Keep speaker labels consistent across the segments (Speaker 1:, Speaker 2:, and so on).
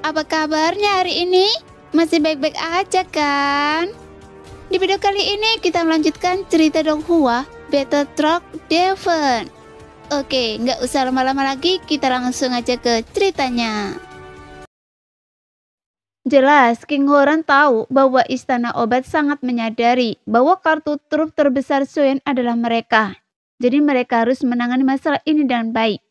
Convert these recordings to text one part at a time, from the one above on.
Speaker 1: apa kabarnya hari ini? Masih baik-baik aja kan? Di video kali ini kita melanjutkan cerita Donghua Battle Truck Devon. Oke, nggak usah lama-lama lagi, kita langsung aja ke ceritanya. Jelas, King Horan tahu bahwa Istana Obat sangat menyadari bahwa kartu truf terbesar Suen adalah mereka. Jadi mereka harus menangani masalah ini dengan baik.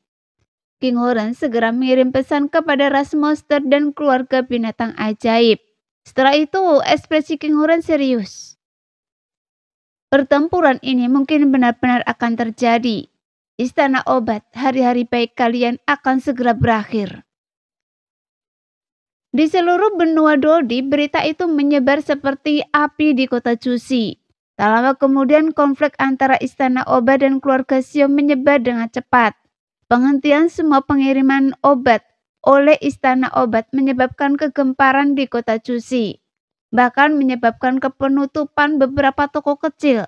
Speaker 1: King Horan segera mengirim pesan kepada ras monster dan keluarga binatang ajaib. Setelah itu, ekspresi King Horan serius. Pertempuran ini mungkin benar-benar akan terjadi. Istana Obat, hari-hari baik kalian akan segera berakhir. Di seluruh benua Dodi, berita itu menyebar seperti api di kota Cusi. Tak lama kemudian konflik antara Istana Obat dan keluarga Xiao menyebar dengan cepat. Penghentian semua pengiriman obat oleh Istana Obat menyebabkan kegemparan di kota Cusi. Bahkan menyebabkan penutupan beberapa toko kecil.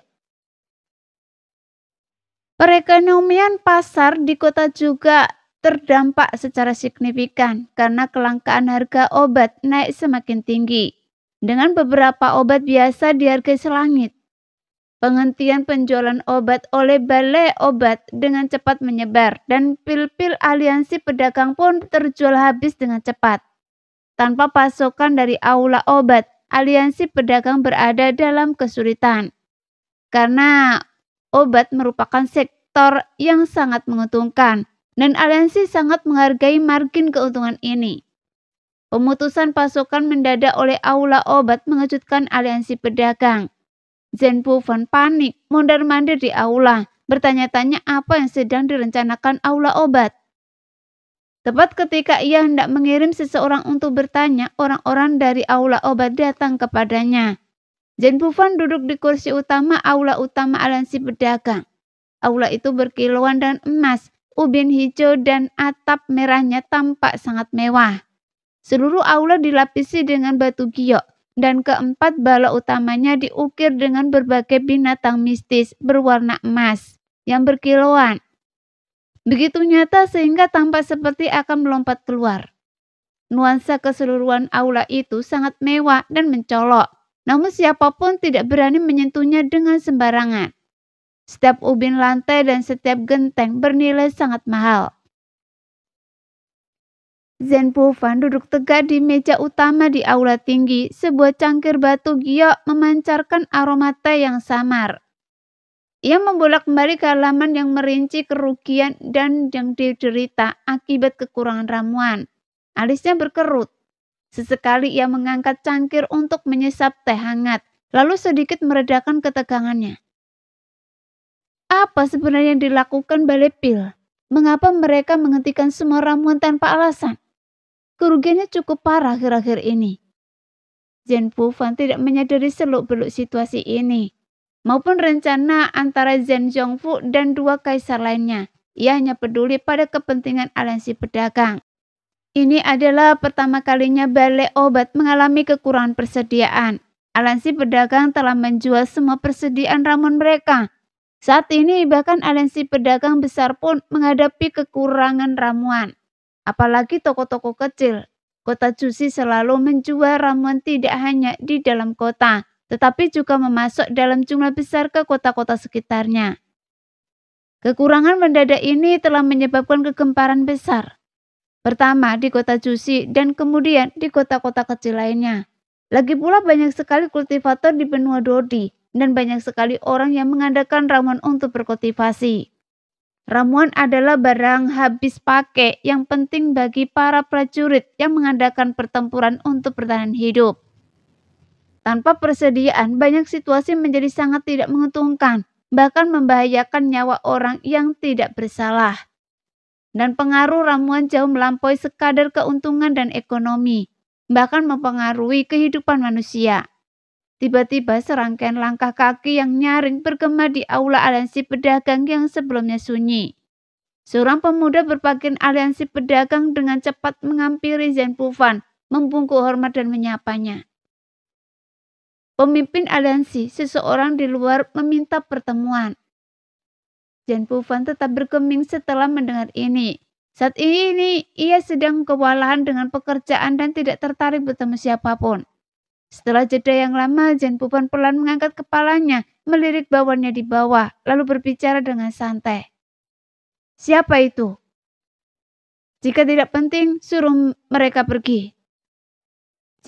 Speaker 1: Perekonomian pasar di kota juga terdampak secara signifikan karena kelangkaan harga obat naik semakin tinggi. Dengan beberapa obat biasa dihargai selangit. Penghentian penjualan obat oleh balai obat dengan cepat menyebar dan pil-pil aliansi pedagang pun terjual habis dengan cepat. Tanpa pasokan dari aula obat, aliansi pedagang berada dalam kesulitan. Karena obat merupakan sektor yang sangat menguntungkan dan aliansi sangat menghargai margin keuntungan ini. Pemutusan pasokan mendadak oleh aula obat mengejutkan aliansi pedagang. Zhen Bufan panik, mondar-mandir di aula, bertanya-tanya apa yang sedang direncanakan aula obat. Tepat ketika ia hendak mengirim seseorang untuk bertanya, orang-orang dari aula obat datang kepadanya. Zhen Bufan duduk di kursi utama aula utama aliansi pedagang. Aula itu berkilauan dengan emas, ubin hijau dan atap merahnya tampak sangat mewah. Seluruh aula dilapisi dengan batu giok. Dan keempat bala utamanya diukir dengan berbagai binatang mistis berwarna emas yang berkilauan. Begitu nyata sehingga tampak seperti akan melompat keluar. Nuansa keseluruhan aula itu sangat mewah dan mencolok, namun siapapun tidak berani menyentuhnya dengan sembarangan. Setiap ubin lantai dan setiap genteng bernilai sangat mahal. Zhen Bufan duduk tegak di meja utama di aula tinggi. Sebuah cangkir batu giok memancarkan aroma teh yang samar. Ia membolak-balik ke halaman yang merinci kerugian dan yang diderita akibat kekurangan ramuan. Alisnya berkerut. Sesekali ia mengangkat cangkir untuk menyesap teh hangat, lalu sedikit meredakan ketegangannya. Apa sebenarnya yang dilakukan balai pil? Mengapa mereka menghentikan semua ramuan tanpa alasan? Kerugiannya cukup parah akhir-akhir ini. Zhen Bufan tidak menyadari seluk-beluk situasi ini, maupun rencana antara Zhen Zhongfu dan dua kaisar lainnya. Ia hanya peduli pada kepentingan aliansi pedagang. Ini adalah pertama kalinya balai obat mengalami kekurangan persediaan. Aliansi pedagang telah menjual semua persediaan ramuan mereka. Saat ini bahkan aliansi pedagang besar pun menghadapi kekurangan ramuan. Apalagi toko-toko kecil. Kota Cusi selalu menjual ramuan tidak hanya di dalam kota, tetapi juga memasok dalam jumlah besar ke kota-kota sekitarnya. Kekurangan mendadak ini telah menyebabkan kegemparan besar. Pertama di kota Cusi dan kemudian di kota-kota kecil lainnya. Lagi pula banyak sekali kultivator di benua Dodi dan banyak sekali orang yang mengandalkan ramuan untuk berkultivasi. Ramuan adalah barang habis pakai yang penting bagi para prajurit yang mengandalkan pertempuran untuk bertahan hidup. Tanpa persediaan, banyak situasi menjadi sangat tidak menguntungkan, bahkan membahayakan nyawa orang yang tidak bersalah. Dan pengaruh ramuan jauh melampaui sekadar keuntungan dan ekonomi, bahkan mempengaruhi kehidupan manusia. Tiba-tiba serangkaian langkah kaki yang nyaring bergema di aula aliansi pedagang yang sebelumnya sunyi. Seorang pemuda berpakaian aliansi pedagang dengan cepat menghampiri Zhen Bufan, membungkuk hormat dan menyapanya. Pemimpin aliansi, seseorang di luar meminta pertemuan. Zhen Bufan tetap bergeming setelah mendengar ini. Saat ini ia sedang kewalahan dengan pekerjaan dan tidak tertarik bertemu siapapun. Setelah jeda yang lama, Jen Pufan pelan mengangkat kepalanya, melirik bawahannya di bawah, lalu berbicara dengan santai. Siapa itu? Jika tidak penting, suruh mereka pergi.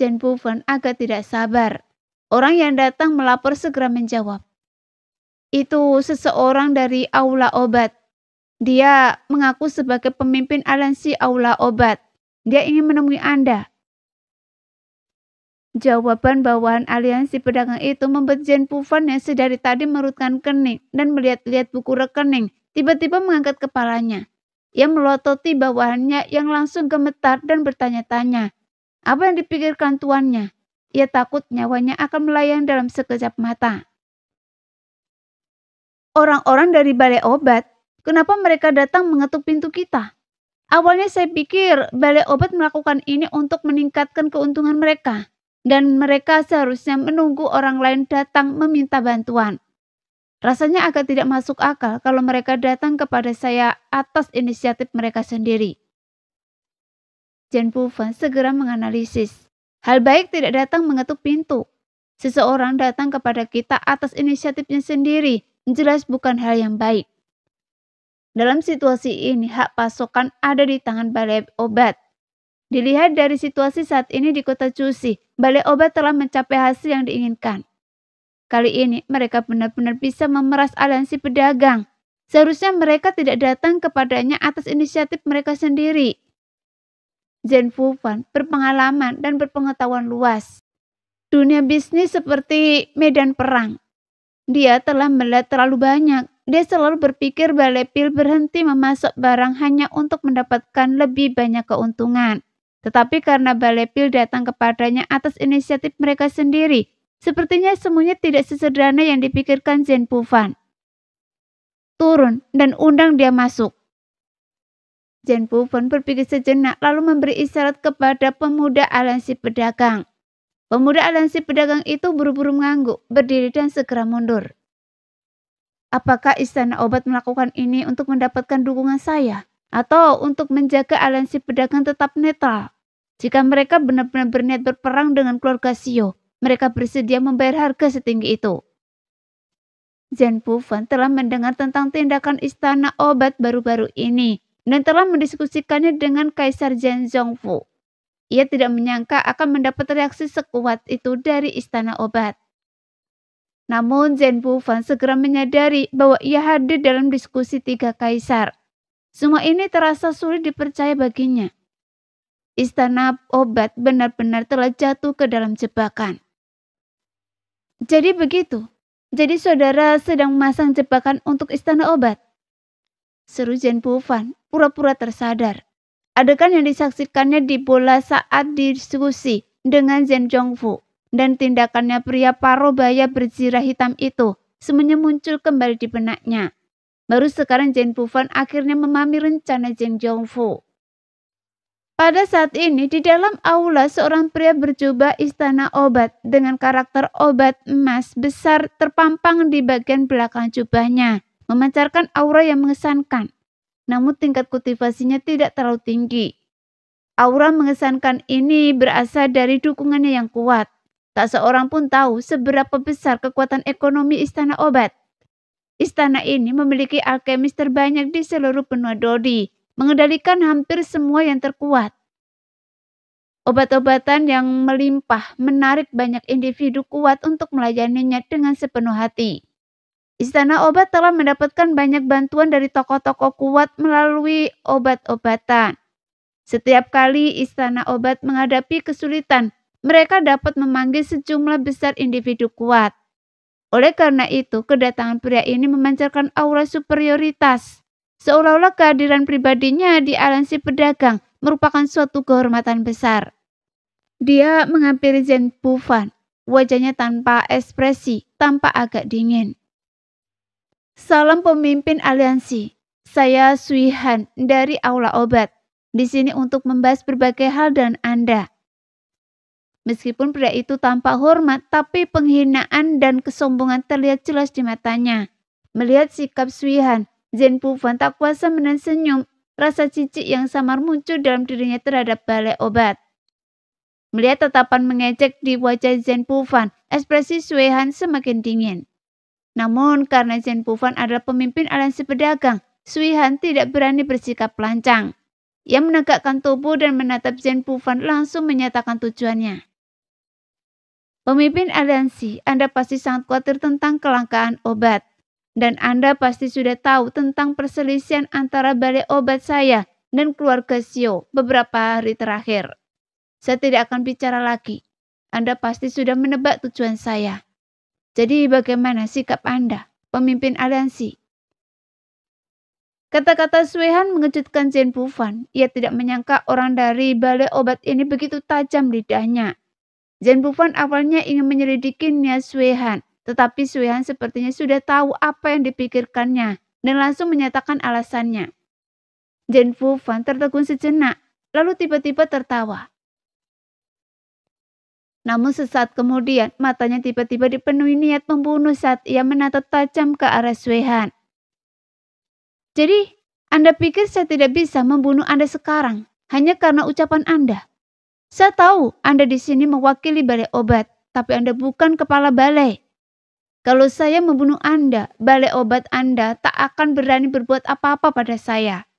Speaker 1: Jen Pufan agak tidak sabar. Orang yang datang melapor segera menjawab. Itu seseorang dari Aula Obat. Dia mengaku sebagai pemimpin aliansi Aula Obat. Dia ingin menemui Anda. Jawaban bawahan aliansi pedagang itu membuat Jen Pufan yang sedari tadi merutkan kening dan melihat-lihat buku rekening, tiba-tiba mengangkat kepalanya. Ia melototi bawahannya yang langsung gemetar dan bertanya-tanya. Apa yang dipikirkan tuannya? Ia takut nyawanya akan melayang dalam sekejap mata. Orang-orang dari balai obat, kenapa mereka datang mengetuk pintu kita? Awalnya saya pikir balai obat melakukan ini untuk meningkatkan keuntungan mereka. Dan mereka seharusnya menunggu orang lain datang meminta bantuan. Rasanya agak tidak masuk akal kalau mereka datang kepada saya atas inisiatif mereka sendiri. Jen Pufan segera menganalisis. Hal baik tidak datang mengetuk pintu. Seseorang datang kepada kita atas inisiatifnya sendiri, jelas bukan hal yang baik. Dalam situasi ini, hak pasokan ada di tangan balai obat. Dilihat dari situasi saat ini di kota Cusi, balai obat telah mencapai hasil yang diinginkan. Kali ini mereka benar-benar bisa memeras aliansi pedagang. Seharusnya mereka tidak datang kepadanya atas inisiatif mereka sendiri. Jen Pufan berpengalaman dan berpengetahuan luas. Dunia bisnis seperti medan perang. Dia telah melihat terlalu banyak. Dia selalu berpikir balai pil berhenti memasok barang hanya untuk mendapatkan lebih banyak keuntungan. Tetapi karena balai pil datang kepadanya atas inisiatif mereka sendiri, sepertinya semuanya tidak sesederhana yang dipikirkan Jen Pufan. Turun dan undang dia masuk. Jen Pufan berpikir sejenak lalu memberi isyarat kepada pemuda aliansi pedagang. Pemuda aliansi pedagang itu buru-buru mengangguk, berdiri dan segera mundur. Apakah Istana Obat melakukan ini untuk mendapatkan dukungan saya? Atau untuk menjaga aliansi pedagang tetap netral? Jika mereka benar-benar berniat berperang dengan keluarga Sio, mereka bersedia membayar harga setinggi itu. Jen Pufan telah mendengar tentang tindakan Istana Obat baru-baru ini dan telah mendiskusikannya dengan Kaisar Jen Zhongfu. Ia tidak menyangka akan mendapat reaksi sekuat itu dari Istana Obat. Namun Jen Pufan segera menyadari bahwa ia hadir dalam diskusi tiga kaisar. Semua ini terasa sulit dipercaya baginya. Istana Obat benar-benar telah jatuh ke dalam jebakan. Jadi begitu. Jadi saudara sedang memasang jebakan untuk Istana Obat. Seru Jen Pufan, pura-pura tersadar. Adegan yang disaksikannya di bola saat diskusi dengan Jen Zhongfu dan tindakannya pria parobaya berzirah hitam itu semuanya muncul kembali di benaknya. Baru sekarang Jen Pufan akhirnya memahami rencana Jen Zhongfu. Pada saat ini di dalam aula seorang pria berjubah Istana Obat dengan karakter obat emas besar terpampang di bagian belakang jubahnya, memancarkan aura yang mengesankan. Namun tingkat kultivasinya tidak terlalu tinggi. Aura mengesankan ini berasal dari dukungannya yang kuat. Tak seorang pun tahu seberapa besar kekuatan ekonomi Istana Obat. Istana ini memiliki alkemis terbanyak di seluruh benua Dodi, mengendalikan hampir semua yang terkuat. Obat-obatan yang melimpah menarik banyak individu kuat untuk melayaninya dengan sepenuh hati. Istana Obat telah mendapatkan banyak bantuan dari tokoh-tokoh kuat melalui obat-obatan. Setiap kali Istana Obat menghadapi kesulitan, mereka dapat memanggil sejumlah besar individu kuat. Oleh karena itu, kedatangan pria ini memancarkan aura superioritas. Seolah-olah kehadiran pribadinya di aliansi pedagang merupakan suatu kehormatan besar. Dia menghampiri Jen Pufan, wajahnya tanpa ekspresi, tampak agak dingin. Salam pemimpin aliansi, saya Sui Han dari Aula Obat, di sini untuk membahas berbagai hal dengan Anda. Meskipun pria itu tampak hormat, tapi penghinaan dan kesombongan terlihat jelas di matanya. Melihat sikap Sui Han, Jen Pufan tak kuasa menahan senyum. rasa jijik yang samar muncul dalam dirinya terhadap balai obat. Melihat tatapan mengejek di wajah Zhen Pufan, ekspresi Sui Han semakin dingin. Namun karena Zhen Pufan adalah pemimpin aliansi pedagang, Sui Han tidak berani bersikap lancang. Ia menegakkan tubuh dan menatap Zhen Pufan langsung menyatakan tujuannya. Pemimpin aliansi, Anda pasti sangat khawatir tentang kelangkaan obat. Dan Anda pasti sudah tahu tentang perselisihan antara balai obat saya dan keluarga Xiao beberapa hari terakhir. Saya tidak akan bicara lagi. Anda pasti sudah menebak tujuan saya. Jadi bagaimana sikap Anda, pemimpin aliansi? Kata-kata Sui Han mengejutkan Zhen Pufan. Ia tidak menyangka orang dari balai obat ini begitu tajam lidahnya. Zhen Pufan awalnya ingin menyelidiki niat Sui Han, tetapi Sui Han sepertinya sudah tahu apa yang dipikirkannya dan langsung menyatakan alasannya. Zhen Pufan tertegun sejenak, lalu tiba-tiba tertawa. Namun sesaat kemudian matanya tiba-tiba dipenuhi niat membunuh saat ia menatap tajam ke arah Sui Han. Jadi, Anda pikir saya tidak bisa membunuh Anda sekarang hanya karena ucapan Anda? Saya tahu Anda di sini mewakili balai obat, tapi Anda bukan kepala balai. Kalau saya membunuh Anda, balai obat Anda tak akan berani berbuat apa-apa pada saya.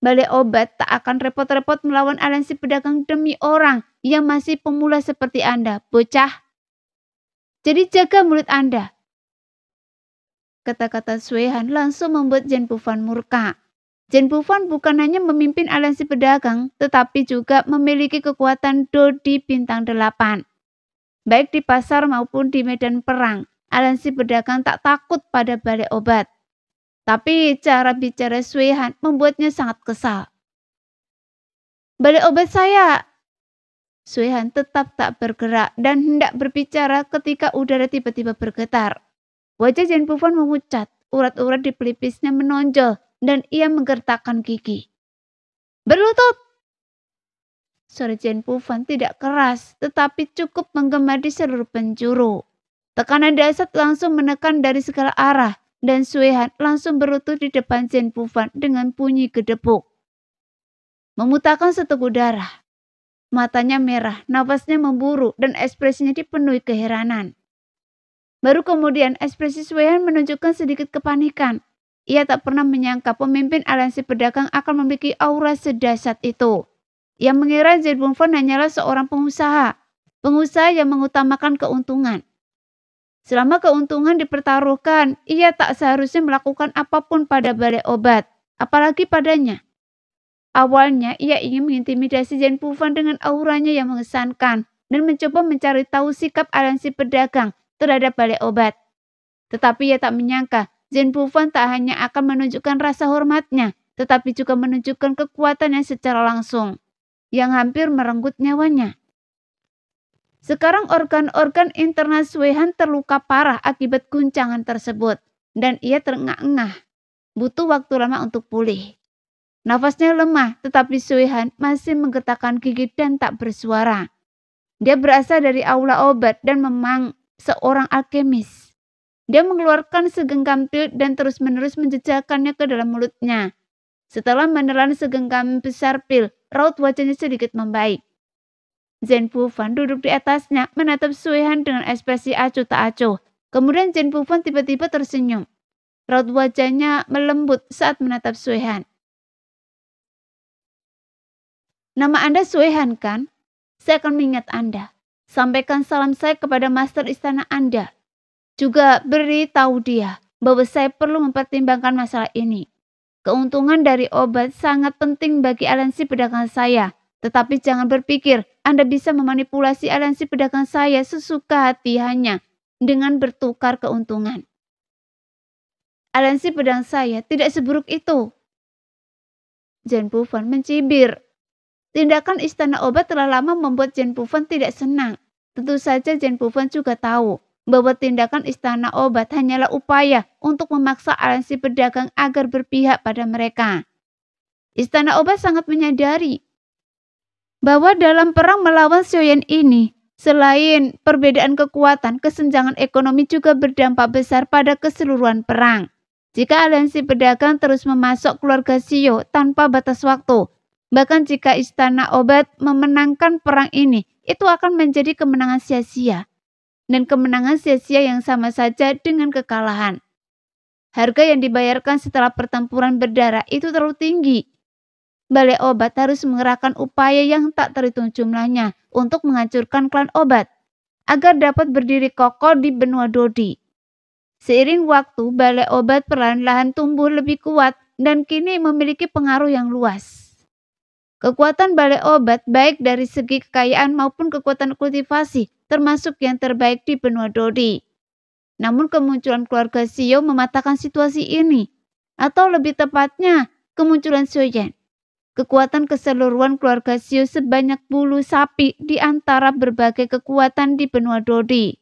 Speaker 1: Balai obat tak akan repot-repot melawan aliansi pedagang demi orang yang masih pemula seperti Anda, bocah. Jadi jaga mulut Anda. Kata-kata Sui Han langsung membuat Zhen Pufan murka. Zhen Pufan bukan hanya memimpin aliansi pedagang, tetapi juga memiliki kekuatan Dodi Bintang 8. Baik di pasar maupun di medan perang, aliansi pedagang tak takut pada balai obat. Tapi cara bicara Sui Han membuatnya sangat kesal. Balai obat saya! Sui Han tetap tak bergerak dan hendak berbicara ketika udara tiba-tiba bergetar. Wajah Zhen Pufan memucat, urat-urat di pelipisnya menonjol dan ia menggertakkan gigi. Berlutut! Suara Zhen Pufan tidak keras, tetapi cukup menggema di seluruh penjuru. Tekanan dahsyat langsung menekan dari segala arah, dan Sui Han langsung berlutut di depan Zhen Pufan dengan bunyi gedebuk. Memuntahkan seteguk darah. Matanya merah, nafasnya memburu, dan ekspresinya dipenuhi keheranan. Baru kemudian ekspresi Sui Han menunjukkan sedikit kepanikan. Ia tak pernah menyangka pemimpin aliansi pedagang akan memiliki aura sedahsyat itu. Ia mengira Zhen Pufan hanyalah seorang pengusaha yang mengutamakan keuntungan. Selama keuntungan dipertaruhkan, ia tak seharusnya melakukan apapun pada balai obat, apalagi padanya. Awalnya ia ingin mengintimidasi Zhen Pufan dengan auranya yang mengesankan dan mencoba mencari tahu sikap aliansi pedagang terhadap balai obat. Tetapi ia tak menyangka Zhen Pufan tak hanya akan menunjukkan rasa hormatnya, tetapi juga menunjukkan kekuatannya secara langsung, yang hampir merenggut nyawanya. Sekarang organ-organ internal Sui Han terluka parah akibat guncangan tersebut, dan ia terengah-engah. Butuh waktu lama untuk pulih. Nafasnya lemah, tetapi Sui Han masih menggetarkan gigi dan tak bersuara. Dia berasal dari aula obat dan memang seorang alkemis. Dia mengeluarkan segenggam pil dan terus-menerus menjejakkannya ke dalam mulutnya. Setelah menelan segenggam besar pil, raut wajahnya sedikit membaik. Zhen Pufan duduk di atasnya, menatap Sui Han dengan ekspresi acuh tak acuh. Kemudian Zhen Pufan tiba-tiba tersenyum. Raut wajahnya melembut saat menatap Sui Han. Nama Anda Sui Han kan? Saya akan mengingat Anda. Sampaikan salam saya kepada master istana Anda. Juga beritahu dia bahwa saya perlu mempertimbangkan masalah ini. Keuntungan dari obat sangat penting bagi aliansi pedagang saya. Tetapi jangan berpikir Anda bisa memanipulasi aliansi pedagang saya sesuka hati hanya dengan bertukar keuntungan. Aliansi pedagang saya tidak seburuk itu. Zhen Pufan mencibir. Tindakan istana obat telah lama membuat Zhen Pufan tidak senang. Tentu saja Zhen Pufan juga tahu bahwa tindakan istana obat hanyalah upaya untuk memaksa aliansi pedagang agar berpihak pada mereka. Istana obat sangat menyadari bahwa dalam perang melawan Xiaoyan ini, selain perbedaan kekuatan, kesenjangan ekonomi juga berdampak besar pada keseluruhan perang. Jika aliansi pedagang terus memasok keluarga Shio tanpa batas waktu, bahkan jika istana obat memenangkan perang ini, itu akan menjadi kemenangan sia-sia. Dan kemenangan sia-sia yang sama saja dengan kekalahan. Harga yang dibayarkan setelah pertempuran berdarah itu terlalu tinggi. Balai Obat harus mengerahkan upaya yang tak terhitung jumlahnya untuk menghancurkan klan Obat, agar dapat berdiri kokoh di benua Dodi. Seiring waktu, Balai Obat perlahan-lahan tumbuh lebih kuat dan kini memiliki pengaruh yang luas. Kekuatan Balai Obat baik dari segi kekayaan maupun kekuatan kultivasi termasuk yang terbaik di benua Dodi. Namun kemunculan keluarga Shio mematahkan situasi ini, atau lebih tepatnya kemunculan Shoyen. Kekuatan keseluruhan keluarga Shio sebanyak bulu sapi di antara berbagai kekuatan di benua Dodi.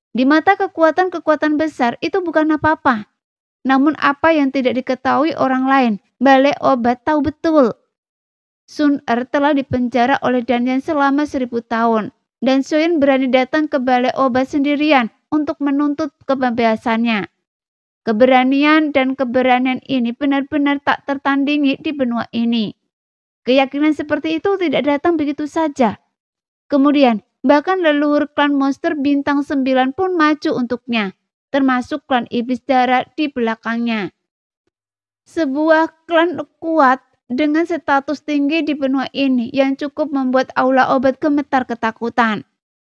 Speaker 1: Di mata kekuatan-kekuatan besar itu bukan apa-apa. Namun apa yang tidak diketahui orang lain, Balai Obat tahu betul. Sun Er telah dipenjara oleh Danyan selama 1000 tahun. Dan Shoyen berani datang ke Balai Obat sendirian untuk menuntut kebebasannya. Keberanian dan keberanian ini benar-benar tak tertandingi di benua ini. Keyakinan seperti itu tidak datang begitu saja. Kemudian, bahkan leluhur klan monster bintang 9 pun maju untuknya, termasuk klan iblis darah di belakangnya. Sebuah klan kuat dengan status tinggi di benua ini yang cukup membuat Aula Obat gemetar ketakutan.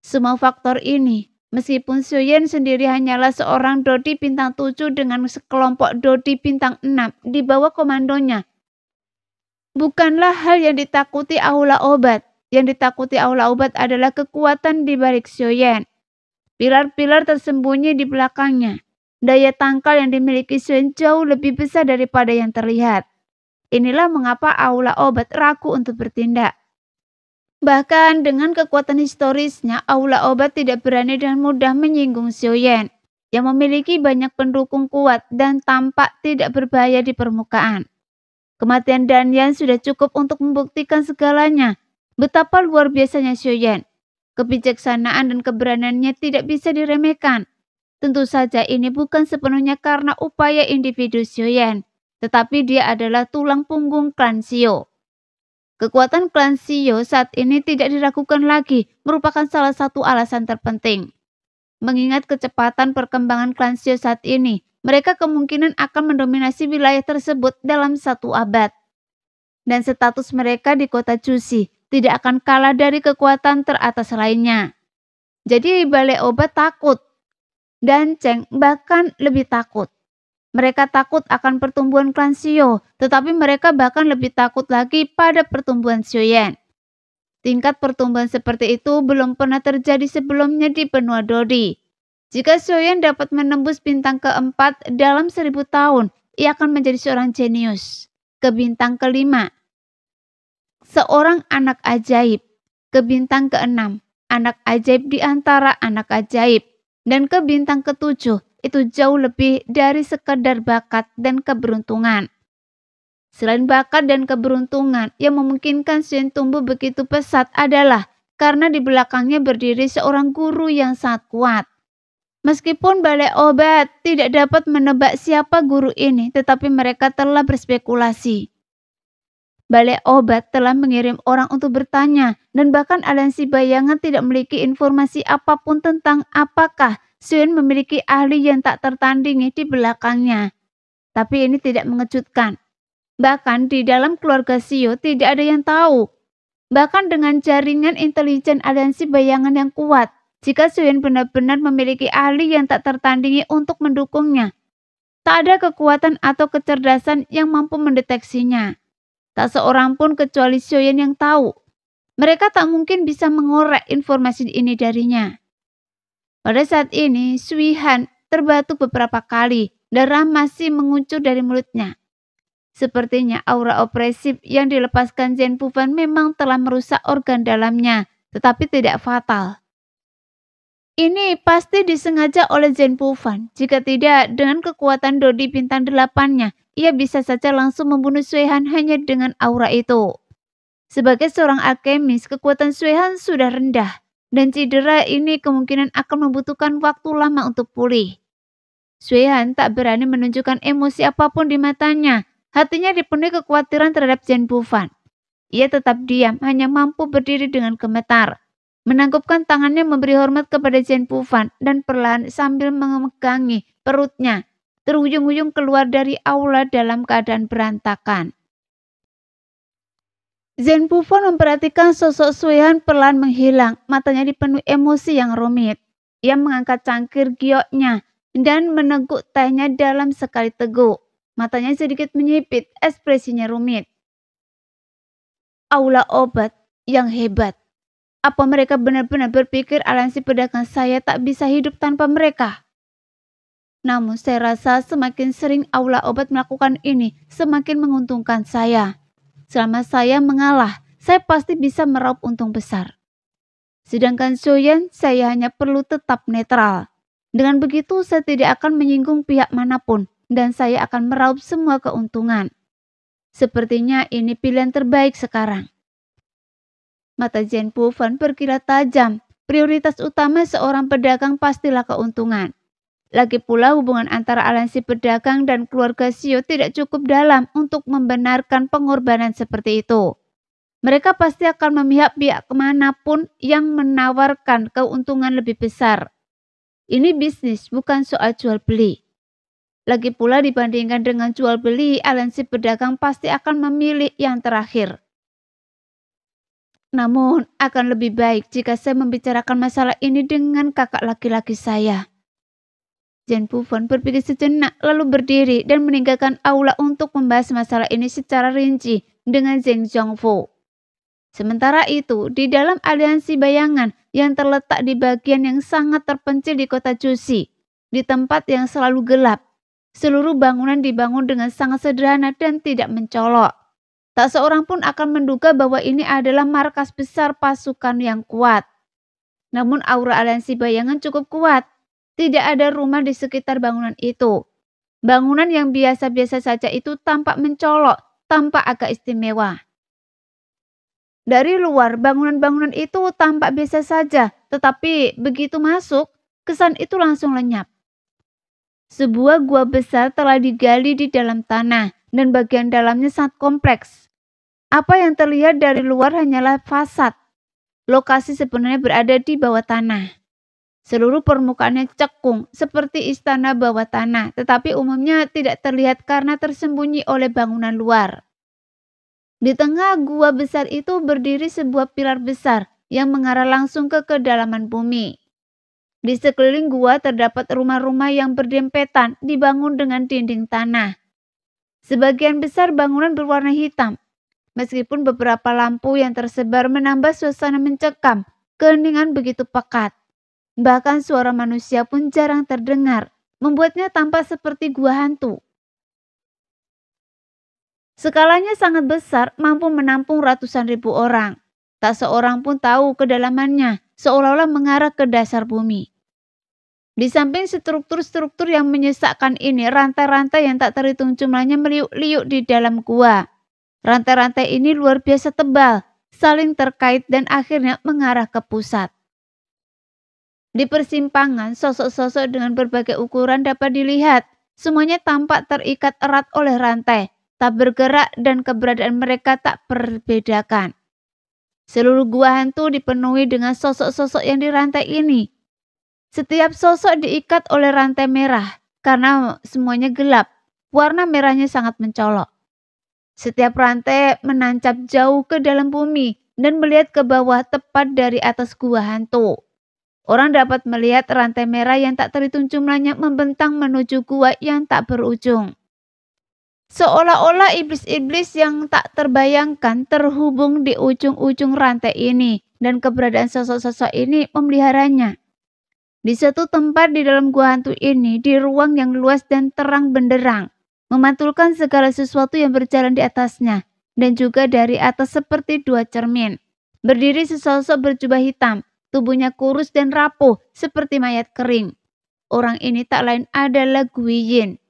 Speaker 1: Semua faktor ini, meskipun Shoyen sendiri hanyalah seorang Dodi bintang 7 dengan sekelompok Dodi bintang 6 di bawah komandonya, bukanlah hal yang ditakuti Aula Obat. Yang ditakuti Aula Obat adalah kekuatan di balik Shoyen. Pilar-pilar tersembunyi di belakangnya. Daya tangkal yang dimiliki Shoyen jauh lebih besar daripada yang terlihat. Inilah mengapa Aula Obat ragu untuk bertindak. Bahkan dengan kekuatan historisnya, Aula Obat tidak berani dengan mudah menyinggung Shoyen, yang memiliki banyak pendukung kuat dan tampak tidak berbahaya di permukaan. Kematian Danyan sudah cukup untuk membuktikan segalanya. Betapa luar biasanya Shoyen. Kebijaksanaan dan keberaniannya tidak bisa diremehkan. Tentu saja ini bukan sepenuhnya karena upaya individu Shoyen, tetapi dia adalah tulang punggung klan Shio. Kekuatan klan Shio saat ini tidak diragukan lagi, merupakan salah satu alasan terpenting. Mengingat kecepatan perkembangan klan Shio saat ini, mereka kemungkinan akan mendominasi wilayah tersebut dalam 1 abad. Dan status mereka di kota Jushi tidak akan kalah dari kekuatan teratas lainnya. Jadi Balai Obat takut, dan Cheng bahkan lebih takut. Mereka takut akan pertumbuhan klan Shio, tetapi mereka bahkan lebih takut lagi pada pertumbuhan Shoyen. Tingkat pertumbuhan seperti itu belum pernah terjadi sebelumnya di benua Dodi. Jika Shoyen dapat menembus bintang ke-4 dalam 1000 tahun, ia akan menjadi seorang jenius. Ke bintang ke-5, seorang anak ajaib. Ke bintang ke-6, anak ajaib di antara anak ajaib. Dan ke bintang ke-7, itu jauh lebih dari sekedar bakat dan keberuntungan. Selain bakat dan keberuntungan, yang memungkinkan Shoyen tumbuh begitu pesat adalah karena di belakangnya berdiri seorang guru yang sangat kuat. Meskipun Balai Obat tidak dapat menebak siapa guru ini, tetapi mereka telah berspekulasi. Balai Obat telah mengirim orang untuk bertanya, dan bahkan aliansi bayangan tidak memiliki informasi apapun tentang apakah Shoyen memiliki ahli yang tak tertandingi di belakangnya. Tapi ini tidak mengejutkan. Bahkan di dalam keluarga Shio tidak ada yang tahu. Bahkan dengan jaringan intelijen aliansi bayangan yang kuat, jika Shoyen benar-benar memiliki ahli yang tak tertandingi untuk mendukungnya, tak ada kekuatan atau kecerdasan yang mampu mendeteksinya. Tak seorang pun kecuali Shoyen yang tahu. Mereka tak mungkin bisa mengorek informasi ini darinya. Pada saat ini, Sui Han terbatuk beberapa kali, darah masih mengucur dari mulutnya. Sepertinya aura opresif yang dilepaskan Zhen Pufan memang telah merusak organ dalamnya, tetapi tidak fatal. Ini pasti disengaja oleh Zhen Pufan. Jika tidak, dengan kekuatan Dodi bintang 8-nya, ia bisa saja langsung membunuh Sui Han hanya dengan aura itu. Sebagai seorang alkemis, kekuatan Sui Han sudah rendah, dan cedera ini kemungkinan akan membutuhkan waktu lama untuk pulih. Sui-han tak berani menunjukkan emosi apapun di matanya. Hatinya dipenuhi kekhawatiran terhadap Jen Bufan. Ia tetap diam, hanya mampu berdiri dengan gemetar. Menangkupkan tangannya memberi hormat kepada Jen Bufan dan perlahan sambil memegangi perutnya. Terhuyung-huyung keluar dari aula dalam keadaan berantakan. Jen Bufan memperhatikan sosok Sui-han perlahan menghilang. Matanya dipenuhi emosi yang rumit. Ia mengangkat cangkir gioknya dan meneguk tehnya dalam sekali teguk. Matanya sedikit menyipit, ekspresinya rumit. Aula obat yang hebat. Apa mereka benar-benar berpikir aliansi pedagang saya tak bisa hidup tanpa mereka? Namun saya rasa semakin sering aula obat melakukan ini, semakin menguntungkan saya. Selama saya mengalah, saya pasti bisa meraup untung besar. Sedangkan Soyan, saya hanya perlu tetap netral. Dengan begitu saya tidak akan menyinggung pihak manapun dan saya akan meraup semua keuntungan. Sepertinya ini pilihan terbaik sekarang. Mata Jen Bufan berkilat tajam. Prioritas utama seorang pedagang pastilah keuntungan. Lagi pula hubungan antara aliansi pedagang dan keluarga Shio tidak cukup dalam untuk membenarkan pengorbanan seperti itu. Mereka pasti akan memihak pihak kemanapun yang menawarkan keuntungan lebih besar. Ini bisnis, bukan soal jual beli. Lagi pula dibandingkan dengan jual beli, aliansi pedagang pasti akan memilih yang terakhir. Namun, akan lebih baik jika saya membicarakan masalah ini dengan kakak laki-laki saya. Jen Bufan berpikir sejenak lalu berdiri dan meninggalkan aula untuk membahas masalah ini secara rinci dengan Zheng Zhongfu. Sementara itu, di dalam aliansi bayangan yang terletak di bagian yang sangat terpencil di kota Jushi, di tempat yang selalu gelap, seluruh bangunan dibangun dengan sangat sederhana dan tidak mencolok. Tak seorang pun akan menduga bahwa ini adalah markas besar pasukan yang kuat. Namun aura aliansi bayangan cukup kuat. Tidak ada rumah di sekitar bangunan itu. Bangunan yang biasa-biasa saja itu tampak mencolok, tampak agak istimewa. Dari luar, bangunan-bangunan itu tampak biasa saja, tetapi begitu masuk, kesan itu langsung lenyap. Sebuah gua besar telah digali di dalam tanah dan bagian dalamnya sangat kompleks. Apa yang terlihat dari luar hanyalah fasad. Lokasi sebenarnya berada di bawah tanah. Seluruh permukaannya cekung seperti istana bawah tanah, tetapi umumnya tidak terlihat karena tersembunyi oleh bangunan luar. Di tengah gua besar itu berdiri sebuah pilar besar yang mengarah langsung ke kedalaman bumi. Di sekeliling gua terdapat rumah-rumah yang berdempetan dibangun dengan dinding tanah. Sebagian besar bangunan berwarna hitam. Meskipun beberapa lampu yang tersebar menambah suasana mencekam, keheningan begitu pekat. Bahkan suara manusia pun jarang terdengar, membuatnya tampak seperti gua hantu. Skalanya sangat besar, mampu menampung ratusan ribu orang. Tak seorang pun tahu kedalamannya, seolah-olah mengarah ke dasar bumi. Di samping struktur-struktur yang menyesakkan ini, rantai-rantai yang tak terhitung jumlahnya meliuk-liuk di dalam gua. Rantai-rantai ini luar biasa tebal, saling terkait dan akhirnya mengarah ke pusat. Di persimpangan, sosok-sosok dengan berbagai ukuran dapat dilihat. Semuanya tampak terikat erat oleh rantai, tak bergerak dan keberadaan mereka tak berbedakan. Seluruh gua hantu dipenuhi dengan sosok-sosok yang dirantai ini. Setiap sosok diikat oleh rantai merah, karena semuanya gelap, warna merahnya sangat mencolok. Setiap rantai menancap jauh ke dalam bumi dan melihat ke bawah tepat dari atas gua hantu. Orang dapat melihat rantai merah yang tak terhitung jumlahnya membentang menuju gua yang tak berujung. Seolah-olah iblis-iblis yang tak terbayangkan terhubung di ujung-ujung rantai ini dan keberadaan sosok-sosok ini memeliharanya. Di suatu tempat di dalam gua hantu ini, di ruang yang luas dan terang benderang, memantulkan segala sesuatu yang berjalan di atasnya, dan juga dari atas seperti dua cermin. Berdiri sesosok berjubah hitam, tubuhnya kurus dan rapuh seperti mayat kering. Orang ini tak lain adalah Guiyin.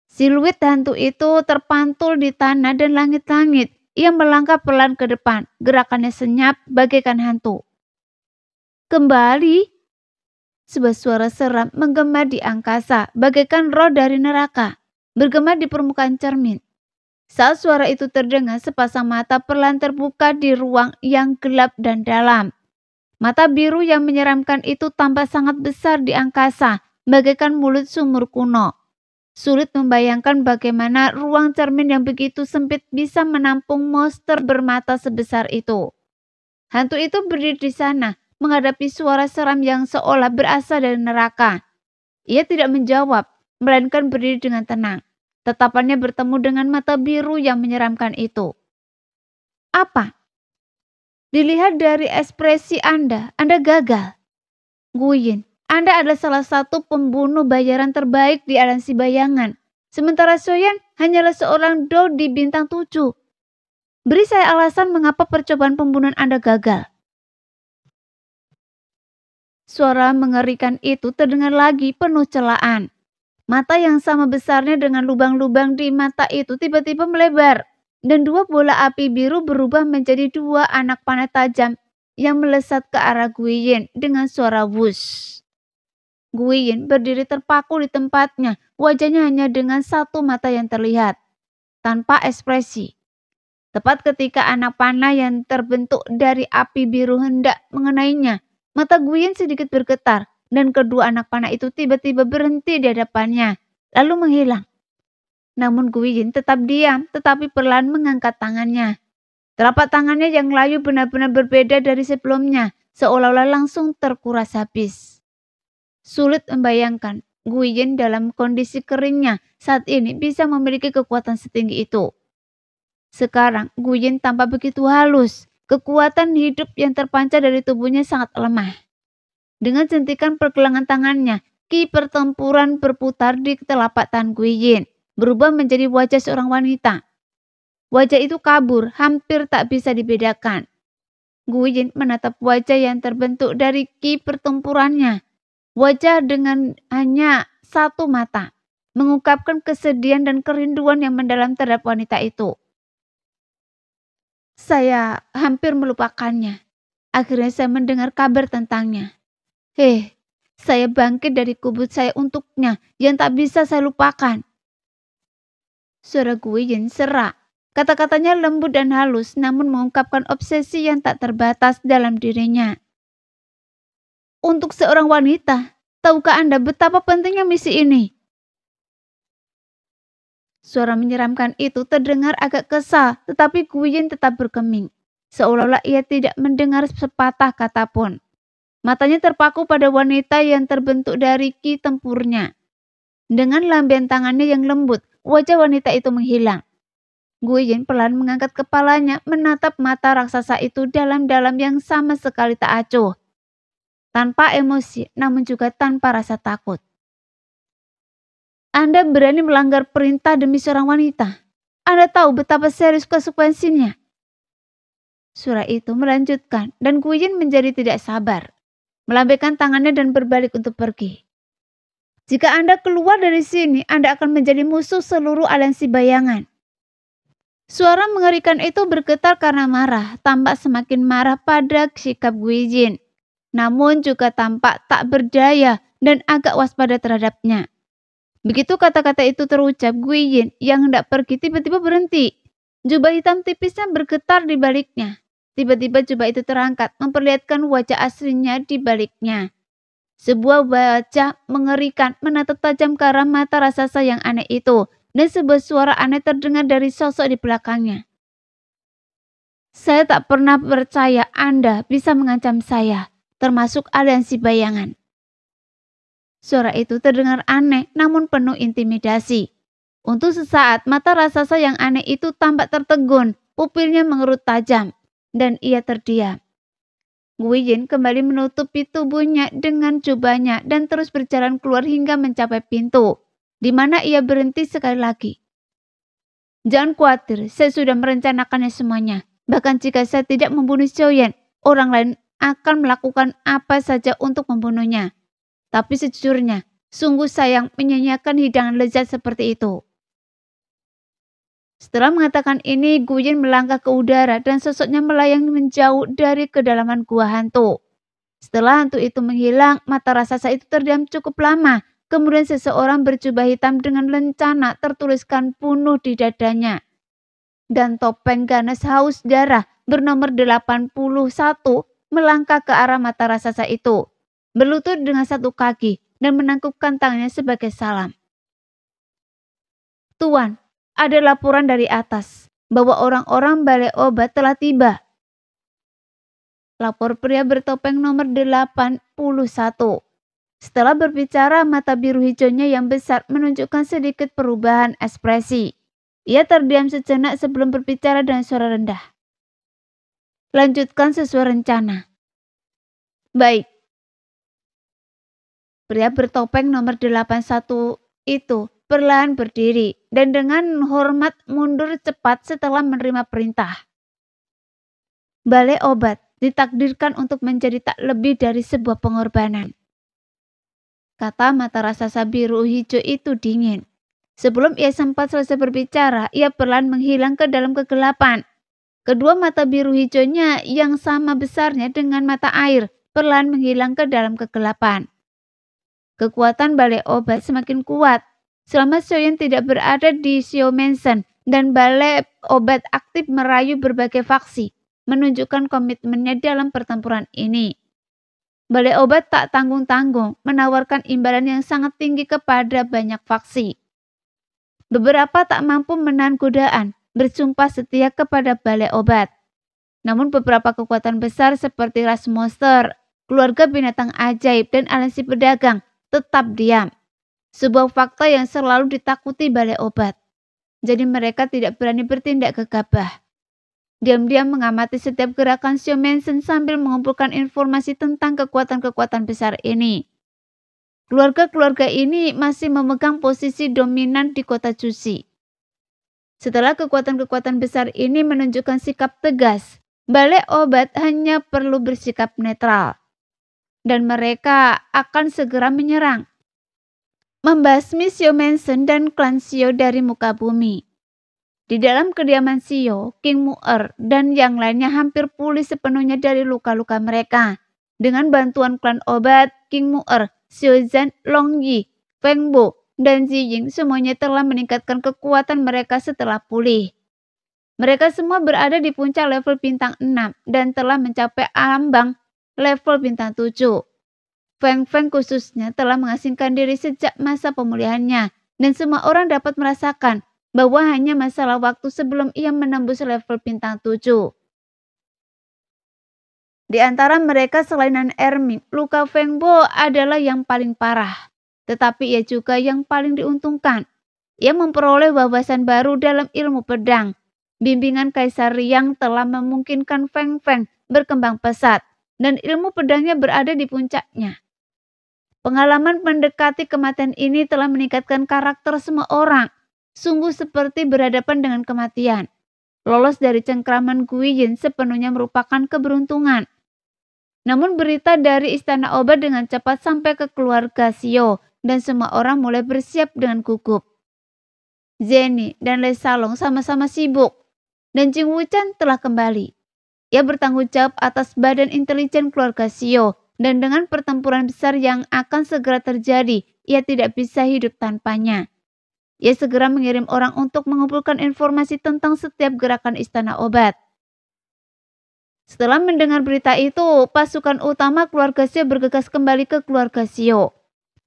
Speaker 1: Siluet hantu itu terpantul di tanah dan langit-langit. Ia melangkah pelan ke depan, gerakannya senyap bagaikan hantu. Kembali? Sebuah suara seram menggema di angkasa, bagaikan roh dari neraka, bergema di permukaan cermin. Saat suara itu terdengar, sepasang mata perlahan terbuka di ruang yang gelap dan dalam. Mata biru yang menyeramkan itu tampak sangat besar di angkasa, bagaikan mulut sumur kuno. Sulit membayangkan bagaimana ruang cermin yang begitu sempit bisa menampung monster bermata sebesar itu. Hantu itu berdiri di sana, menghadapi suara seram yang seolah berasal dari neraka. Ia tidak menjawab, melainkan berdiri dengan tenang. Tatapannya bertemu dengan mata biru yang menyeramkan itu. Apa? Dilihat dari ekspresi Anda gagal. Guyin, Anda adalah salah satu pembunuh bayaran terbaik di aliansi bayangan. Sementara Soyan hanyalah seorang do di bintang 7. Beri saya alasan mengapa percobaan pembunuhan Anda gagal. Suara mengerikan itu terdengar lagi penuh celaan. Mata yang sama besarnya dengan lubang-lubang di mata itu tiba-tiba melebar. Dan dua bola api biru berubah menjadi dua anak panah tajam yang melesat ke arah Guiyin dengan suara wush. Guiyin berdiri terpaku di tempatnya, wajahnya hanya dengan satu mata yang terlihat, tanpa ekspresi. Tepat ketika anak panah yang terbentuk dari api biru hendak mengenainya, mata Guiyin sedikit bergetar dan kedua anak panah itu tiba-tiba berhenti di hadapannya, lalu menghilang. Namun Guiyin tetap diam, tetapi perlahan mengangkat tangannya. Telapak tangannya yang layu benar-benar berbeda dari sebelumnya, seolah-olah langsung terkuras habis. Sulit membayangkan Guiyin dalam kondisi keringnya saat ini bisa memiliki kekuatan setinggi itu. Sekarang Guiyin tampak begitu halus, kekuatan hidup yang terpancar dari tubuhnya sangat lemah. Dengan sentikan pergelangan tangannya, ki pertempuran berputar di telapak tangan Guiyin, berubah menjadi wajah seorang wanita. Wajah itu kabur, hampir tak bisa dibedakan. Guiyin menatap wajah yang terbentuk dari ki pertempurannya. Wajah dengan hanya satu mata, mengungkapkan kesedihan dan kerinduan yang mendalam terhadap wanita itu. Saya hampir melupakannya. Akhirnya saya mendengar kabar tentangnya. Saya bangkit dari kubur saya untuknya yang tak bisa saya lupakan. Suara Guiyin serak. Kata-katanya lembut dan halus, namun mengungkapkan obsesi yang tak terbatas dalam dirinya. Untuk seorang wanita, tahukah Anda betapa pentingnya misi ini? Suara menyeramkan itu terdengar agak kesal, tetapi Guiyin tetap bergeming. Seolah-olah ia tidak mendengar sepatah kata pun. Matanya terpaku pada wanita yang terbentuk dari ki tempurnya. Dengan lambaian tangannya yang lembut, wajah wanita itu menghilang. Guiyin perlahan mengangkat kepalanya, menatap mata raksasa itu dalam-dalam yang sama sekali tak acuh. Tanpa emosi, namun juga tanpa rasa takut. Anda berani melanggar perintah demi seorang wanita. Anda tahu betapa serius konsekuensinya. Suara itu melanjutkan dan Guiyin menjadi tidak sabar. Melambaikan tangannya dan berbalik untuk pergi. Jika Anda keluar dari sini, Anda akan menjadi musuh seluruh aliansi bayangan. Suara mengerikan itu bergetar karena marah, tampak semakin marah pada sikap Guiyin. Namun juga tampak tak berdaya dan agak waspada terhadapnya. Begitu kata-kata itu terucap, Guiyin yang hendak pergi tiba-tiba berhenti. Jubah hitam tipisnya bergetar di baliknya. Tiba-tiba jubah itu terangkat, memperlihatkan wajah aslinya di baliknya. Sebuah wajah mengerikan menatap tajam ke arah mata raksasa yang aneh itu, dan sebuah suara aneh terdengar dari sosok di belakangnya. Saya tak pernah percaya Anda bisa mengancam saya, termasuk aliansi bayangan. Suara itu terdengar aneh namun penuh intimidasi. Untuk sesaat mata raksasa yang aneh itu tampak tertegun, pupilnya mengerut tajam, dan ia terdiam. Guiyin kembali menutupi tubuhnya dengan jubahnya dan terus berjalan keluar hingga mencapai pintu, di mana ia berhenti sekali lagi. Jangan khawatir, saya sudah merencanakannya semuanya. Bahkan jika saya tidak membunuh Xiaoyan, orang lain akan melakukan apa saja untuk membunuhnya. Tapi sejujurnya, sungguh sayang menyanyiakan hidangan lezat seperti itu. Setelah mengatakan ini, Guiyin melangkah ke udara dan sosoknya melayang menjauh dari kedalaman gua hantu. Setelah hantu itu menghilang, mata raksasa itu terdiam cukup lama. Kemudian seseorang berjubah hitam dengan lencana tertuliskan bunuh di dadanya. Dan topeng ganas haus darah bernomor 81 melangkah ke arah mata raksasa itu, berlutut dengan satu kaki dan menangkupkan tangannya sebagai salam. Tuan, ada laporan dari atas bahwa orang-orang balai obat telah tiba. Lapor pria bertopeng nomor 81. Setelah berbicara, mata biru hijaunya yang besar menunjukkan sedikit perubahan ekspresi. Ia terdiam sejenak sebelum berbicara dengan suara rendah. Lanjutkan sesuai rencana. Baik. Pria bertopeng nomor 81 itu perlahan berdiri dan dengan hormat mundur cepat setelah menerima perintah. Balai obat ditakdirkan untuk menjadi tak lebih dari sebuah pengorbanan. Kata mata raksasa biru hijau itu dingin. Sebelum ia sempat selesai berbicara, ia perlahan menghilang ke dalam kegelapan. Kedua mata biru hijaunya yang sama besarnya dengan mata air perlahan menghilang ke dalam kegelapan. Kekuatan balai obat semakin kuat. Selama Xiaoyan tidak berada di Xiao Mansion dan balai obat aktif merayu berbagai faksi, menunjukkan komitmennya dalam pertempuran ini. Balai obat tak tanggung-tanggung menawarkan imbalan yang sangat tinggi kepada banyak faksi. Beberapa tak mampu menahan godaan, bersumpah setia kepada balai obat. Namun beberapa kekuatan besar seperti ras monster, keluarga binatang ajaib, dan aliansi pedagang tetap diam. Sebuah fakta yang selalu ditakuti balai obat. Jadi mereka tidak berani bertindak gegabah. Diam-diam mengamati setiap gerakan Xiao Mansion sambil mengumpulkan informasi tentang kekuatan-kekuatan besar ini. Keluarga-keluarga ini masih memegang posisi dominan di kota Jushi. Setelah kekuatan-kekuatan besar ini menunjukkan sikap tegas, balai obat hanya perlu bersikap netral. Dan mereka akan segera menyerang. Membasmi Xiao Mansion dan klan Xiao dari muka bumi. Di dalam kediaman Xiao, King Mu'er dan yang lainnya hampir pulih sepenuhnya dari luka-luka mereka. Dengan bantuan klan obat, King Mu'er, Xiao Zhan, Long Yi, Feng Bo, dan Ziying semuanya telah meningkatkan kekuatan mereka setelah pulih. Mereka semua berada di puncak level bintang 6 dan telah mencapai ambang level bintang 7. Feng Feng khususnya telah mengasingkan diri sejak masa pemulihannya dan semua orang dapat merasakan bahwa hanya masalah waktu sebelum ia menembus level bintang 7. Di antara mereka selain Nan Erming, luka Feng Bo adalah yang paling parah. Tetapi ia juga yang paling diuntungkan. Ia memperoleh wawasan baru dalam ilmu pedang. Bimbingan Kaisar Riang telah memungkinkan Feng Feng berkembang pesat dan ilmu pedangnya berada di puncaknya. Pengalaman mendekati kematian ini telah meningkatkan karakter semua orang. Sungguh seperti berhadapan dengan kematian. Lolos dari cengkraman Guiyin sepenuhnya merupakan keberuntungan. Namun berita dari istana obat dengan cepat sampai ke keluarga Xiao dan semua orang mulai bersiap dengan gugup. Zeni dan Lei Salong sama-sama sibuk dan Jing Wuchan telah kembali. Ia bertanggung jawab atas badan intelijen keluarga Xiao dan dengan pertempuran besar yang akan segera terjadi, ia tidak bisa hidup tanpanya. Ia segera mengirim orang untuk mengumpulkan informasi tentang setiap gerakan istana obat. Setelah mendengar berita itu, pasukan utama keluarga Xiao bergegas kembali ke keluarga Xiao.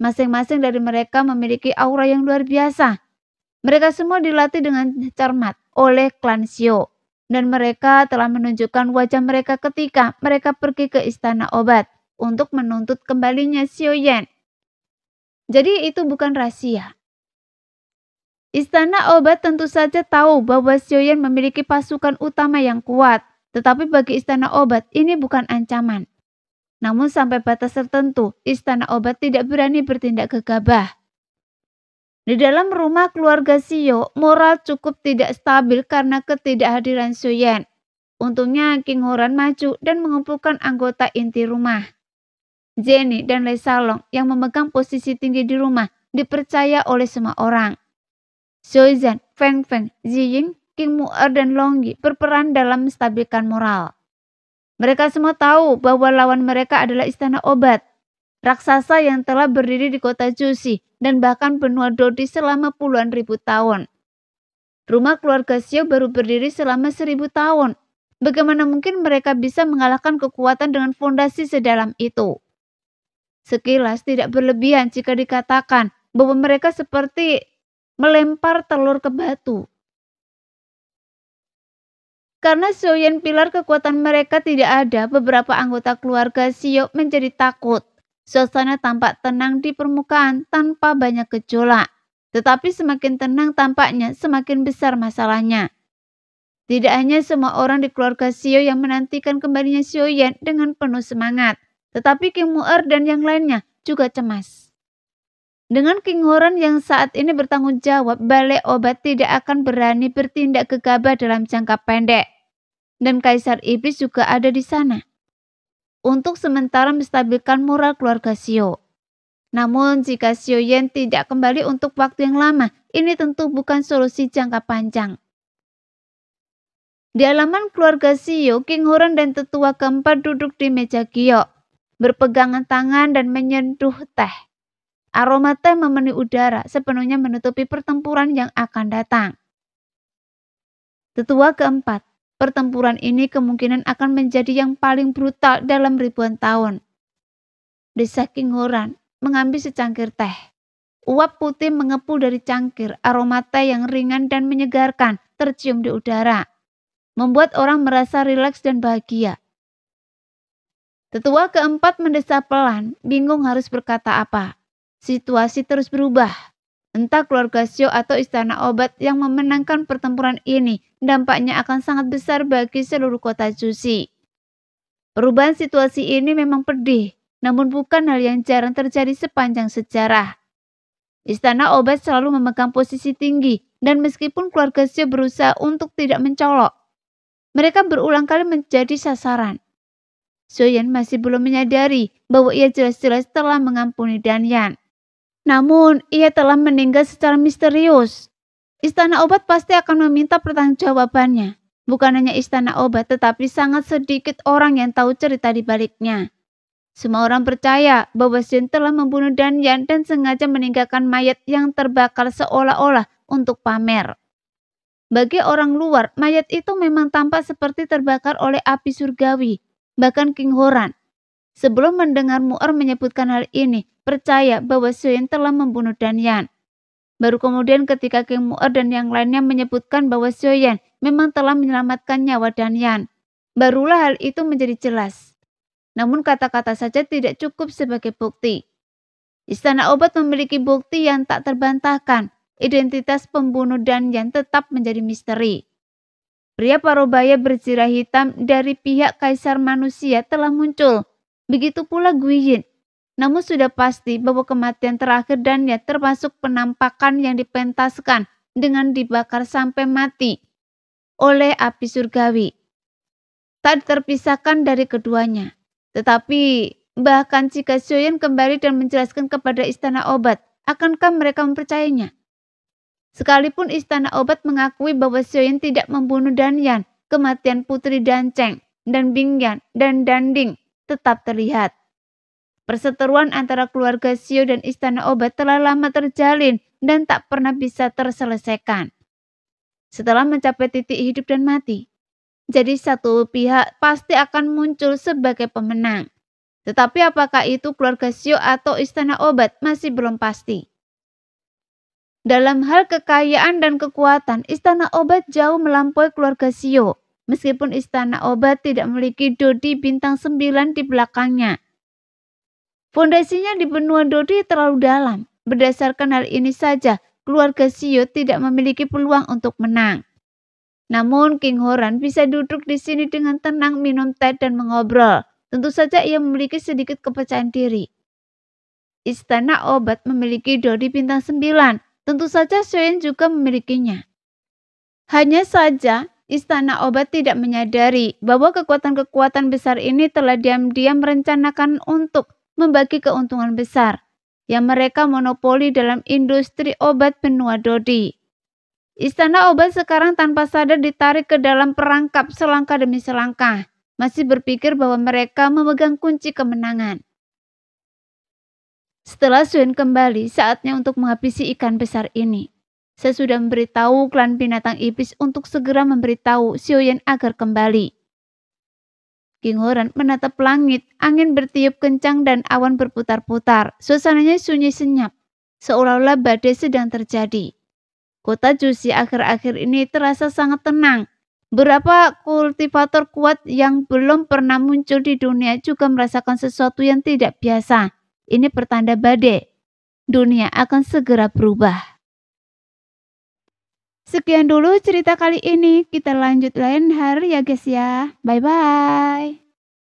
Speaker 1: Masing-masing dari mereka memiliki aura yang luar biasa. Mereka semua dilatih dengan cermat oleh klan Xiao. Dan mereka telah menunjukkan wajah mereka ketika mereka pergi ke istana obat untuk menuntut kembalinya Xiaoyan. Jadi itu bukan rahasia. Istana obat tentu saja tahu bahwa Xiaoyan memiliki pasukan utama yang kuat, tetapi bagi istana obat ini bukan ancaman. Namun sampai batas tertentu, istana obat tidak berani bertindak gegabah. Di dalam rumah keluarga Xiao, moral cukup tidak stabil karena ketidakhadiran Xiaoyan. Untungnya King Horan maju dan mengumpulkan anggota inti rumah. Jenny dan Lei Salong yang memegang posisi tinggi di rumah dipercaya oleh semua orang. Xiao Zhan, Feng Feng, Ziying, King Mu'er, dan Long Yi berperan dalam menstabilkan moral. Mereka semua tahu bahwa lawan mereka adalah istana obat, raksasa yang telah berdiri di kota Jushi dan bahkan benua Dodi selama puluhan ribu tahun. Rumah keluarga Xiao baru berdiri selama 1000 tahun. Bagaimana mungkin mereka bisa mengalahkan kekuatan dengan fondasi sedalam itu? Sekilas tidak berlebihan jika dikatakan bahwa mereka seperti melempar telur ke batu. Karena Xiaoyan pilar kekuatan mereka tidak ada, beberapa anggota keluarga Xiao menjadi takut. Suasana tampak tenang di permukaan tanpa banyak gejolak. Tetapi semakin tenang tampaknya, semakin besar masalahnya. Tidak hanya semua orang di keluarga Xiao yang menantikan kembalinya Xiaoyan dengan penuh semangat, tetapi King Mu'er dan yang lainnya juga cemas. Dengan King Horan yang saat ini bertanggung jawab, Balai Obat tidak akan berani bertindak gegabah dalam jangka pendek. Dan Kaisar Iblis juga ada di sana untuk sementara menstabilkan moral keluarga Xiao. Namun jika Xiaoyan tidak kembali untuk waktu yang lama, ini tentu bukan solusi jangka panjang. Di halaman keluarga Xiao, King Horan dan tetua keempat duduk di meja giok, berpegangan tangan dan menyentuh teh. Aroma teh memenuhi udara, sepenuhnya menutupi pertempuran yang akan datang. Tetua keempat, pertempuran ini kemungkinan akan menjadi yang paling brutal dalam ribuan tahun. Desak King Horan mengambil secangkir teh. Uap putih mengepul dari cangkir, aroma teh yang ringan dan menyegarkan tercium di udara, membuat orang merasa rileks dan bahagia. Tetua keempat mendesah pelan, bingung harus berkata apa. Situasi terus berubah. Entah keluarga Xiao atau istana obat yang memenangkan pertempuran ini, dampaknya akan sangat besar bagi seluruh kota Jushi. Perubahan situasi ini memang pedih, namun bukan hal yang jarang terjadi sepanjang sejarah. Istana obat selalu memegang posisi tinggi, dan meskipun keluarga Xiao berusaha untuk tidak mencolok, mereka berulang kali menjadi sasaran. Xiaoyan masih belum menyadari bahwa ia jelas-jelas telah mengampuni Danyan. Namun, ia telah meninggal secara misterius. Istana obat pasti akan meminta pertanggungjawabannya. Bukan hanya istana obat, tetapi sangat sedikit orang yang tahu cerita di baliknya. Semua orang percaya bahwa Xian telah membunuh Danyan dan sengaja meninggalkan mayat yang terbakar seolah-olah untuk pamer. Bagi orang luar, mayat itu memang tampak seperti terbakar oleh api surgawi. Bahkan King Horan, sebelum mendengar Mu'er menyebutkan hal ini, percaya bahwa Xiaoyan telah membunuh Danyan. Baru kemudian ketika King Mu'er dan yang lainnya menyebutkan bahwa Xiaoyan memang telah menyelamatkan nyawa Danyan, barulah hal itu menjadi jelas. Namun kata-kata saja tidak cukup sebagai bukti. Istana obat memiliki bukti yang tak terbantahkan. Identitas pembunuh Danyan tetap menjadi misteri. Pria parubaya berzirah hitam dari pihak kaisar manusia telah muncul. Begitu pula Guiyin. Namun sudah pasti bahwa kematian terakhir Danyan termasuk penampakan yang dipentaskan dengan dibakar sampai mati oleh api surgawi. Tak terpisahkan dari keduanya. Tetapi bahkan jika Xiaoyan kembali dan menjelaskan kepada istana obat, akankah mereka mempercayainya? Sekalipun istana obat mengakui bahwa Xiaoyan tidak membunuh Danyan, kematian Putri Danceng dan Bingyan dan Danding tetap terlihat. Perseteruan antara keluarga Xiao dan istana obat telah lama terjalin dan tak pernah bisa terselesaikan. Setelah mencapai titik hidup dan mati, jadi satu pihak pasti akan muncul sebagai pemenang. Tetapi apakah itu keluarga Xiao atau istana obat masih belum pasti. Dalam hal kekayaan dan kekuatan, istana obat jauh melampaui keluarga Xiao. Meskipun istana obat tidak memiliki Dodi bintang 9 di belakangnya. Fondasinya di benua Dodi terlalu dalam. Berdasarkan hal ini saja, keluarga Xiao tidak memiliki peluang untuk menang. Namun King Horan bisa duduk di sini dengan tenang minum teh dan mengobrol. Tentu saja ia memiliki sedikit kepercayaan diri. Istana obat memiliki Dodi bintang 9. Tentu saja Xiaoyan juga memilikinya. Hanya saja istana obat tidak menyadari bahwa kekuatan-kekuatan besar ini telah diam-diam merencanakan untuk membagi keuntungan besar yang mereka monopoli dalam industri obat benua Dodi. Istana obat sekarang tanpa sadar ditarik ke dalam perangkap selangkah demi selangkah. masih berpikir bahwa mereka memegang kunci kemenangan. Setelah Suen kembali, saatnya untuk menghabisi ikan besar ini. Saya sudah memberitahu klan binatang iblis untuk segera memberitahu Xiaoyan agar kembali. King Horan menatap langit, angin bertiup kencang dan awan berputar-putar. Suasananya sunyi senyap, seolah-olah badai sedang terjadi. Kota Jushi akhir-akhir ini terasa sangat tenang. Beberapa kultivator kuat yang belum pernah muncul di dunia juga merasakan sesuatu yang tidak biasa. Ini pertanda badai. Dunia akan segera berubah. Sekian dulu cerita kali ini. Kita lanjut lain hari ya guys ya. Bye-bye.